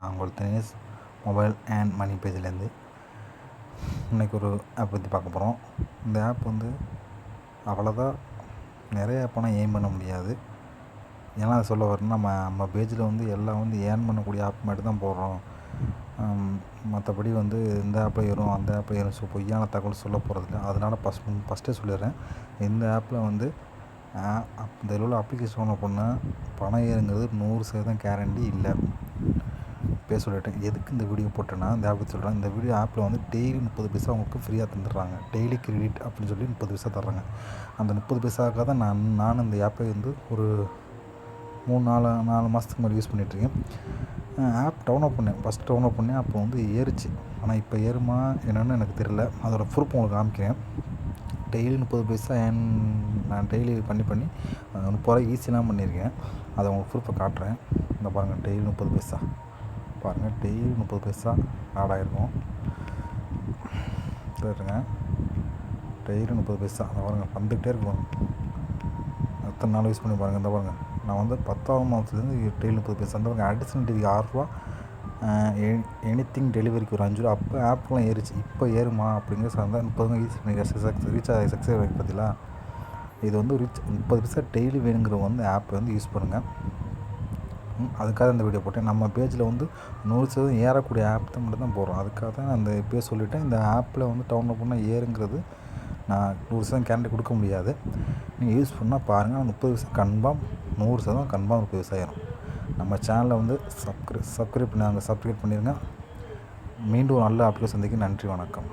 நான் உங்கள் Dinesh mobile and money பேஜ்லேருந்து இன்றைக்கி ஒரு ஆப் பற்றி பார்க்க போகிறோம். இந்த ஆப் வந்து அவ்வளோதான் நிறைய பணம் ஏர்ன் பண்ண முடியாது. ஏன்னா அதை சொல்ல வரேன்னா நம்ம பேஜில் வந்து எல்லாம் வந்து ஏர்ன் பண்ணக்கூடிய ஆப் மட்டும் தான் போடுறோம். மற்றபடி வந்து இந்த ஆப்பில் ஏறும் அந்த ஆப்பில் ஏறும் பொய்யான தகவல் சொல்ல போகிறதில்ல. அதனால் ஃபஸ்ட்டே சொல்லிடுறேன், இந்த ஆப்பில் வந்து இதில் உள்ள அப்ளிகேஷன் ஓப்பன் பண்ணால் பணம் ஏறுங்கிறது 100% கேரண்டி இல்லை. பேச சொல்லிட்டேன். எதுக்கு இந்த வீடியோ போட்டேன்னா, இந்த ஆப் சொல்கிறேன். இந்த வீடியோ ஆப்பில் வந்து டெய்லி 30 பைசா உங்களுக்கு ஃப்ரீயாக தந்துடுறாங்க. டெய்லி கிரெடிட் அப்படின்னு சொல்லி 30 பைசா தர்றாங்க. அந்த 30 பைசாக்காக தான் நான் இந்த ஆப்பை வந்து ஒரு 4 மாதத்துக்கு முன்னாடி யூஸ் பண்ணிகிட்ருக்கேன். ஆப் டவுன்லோட் பண்ணேன். ஃபஸ்ட் டவுன்லோட் பண்ணேன். அப்போ வந்து ஏறுச்சு. ஆனால் இப்போ ஏறுமா என்னென்னு எனக்கு தெரியல. அதோட ப்ரூஃப் உங்களுக்கு காமிக்கிறேன். டெய்லி 30 பைசா நான் டெய்லி பண்ணி 30 ரூபா ஈஸியெலாம் பண்ணியிருக்கேன். அதை உங்களுக்கு ப்ரூஃபை காட்டுறேன். இந்த பாருங்கள், டெய்லி 30 பைசா பாருங்கள். டெய்லி 30 பைசா ஆட் ஆகிருக்கும். சரிங்க, டெய்லி 30 பைசா அதை பாருங்கள் வந்துக்கிட்டே இருக்கும். எத்தனை நாள் யூஸ் பண்ணி பாருங்கள். இந்த பாருங்கள், நான் வந்து 10ஆம் மாதத்துலேருந்து டெய்லி 30 பைசா. அந்த பாருங்கள், அடிஷனல் டிவி 6 ரூபா, எனிதிங் டெலிவரிக்கு ஒரு 5 ரூபா. அப்போ ஆப்லாம் ஏறிச்சு. இப்போ ஏறுமா அப்படிங்கிற சார்ந்தால் 30 ஈஸி பண்ணி ரீச் ஆகி சக்ஸஸ் ஆகி பார்த்தீங்களா. இது வந்து 30 பைசா டெய்லி வேணுங்கிறவங்க வந்து ஆப்பை வந்து யூஸ் பண்ணுங்கள். அதுக்காக இந்த வீடியோ போட்டேன். நம்ம பேஜில் வந்து 100% ஏறக்கூடிய ஆப் தான் மட்டும் தான் போடுறோம். அதுக்காக தான் அந்த இப்போயே சொல்லிவிட்டேன். இந்த ஆப்பில் வந்து டவுன்லோட் பண்ணால் ஏறுங்கிறது நான் 100% கேரண்டி கொடுக்க முடியாது. நீங்கள் யூஸ் பண்ணால் பாருங்கள். 30 பைசா கன்ஃபார்ம், 100% கன்ஃபார்ம் 30 பைசா ஏறும். நம்ம சேனலை வந்து சப்ஸ்கிரைப் பண்ணிடுங்க. மீண்டும் ஒரு நல்ல ஆப்பில் சந்திக்க நன்றி, வணக்கம்.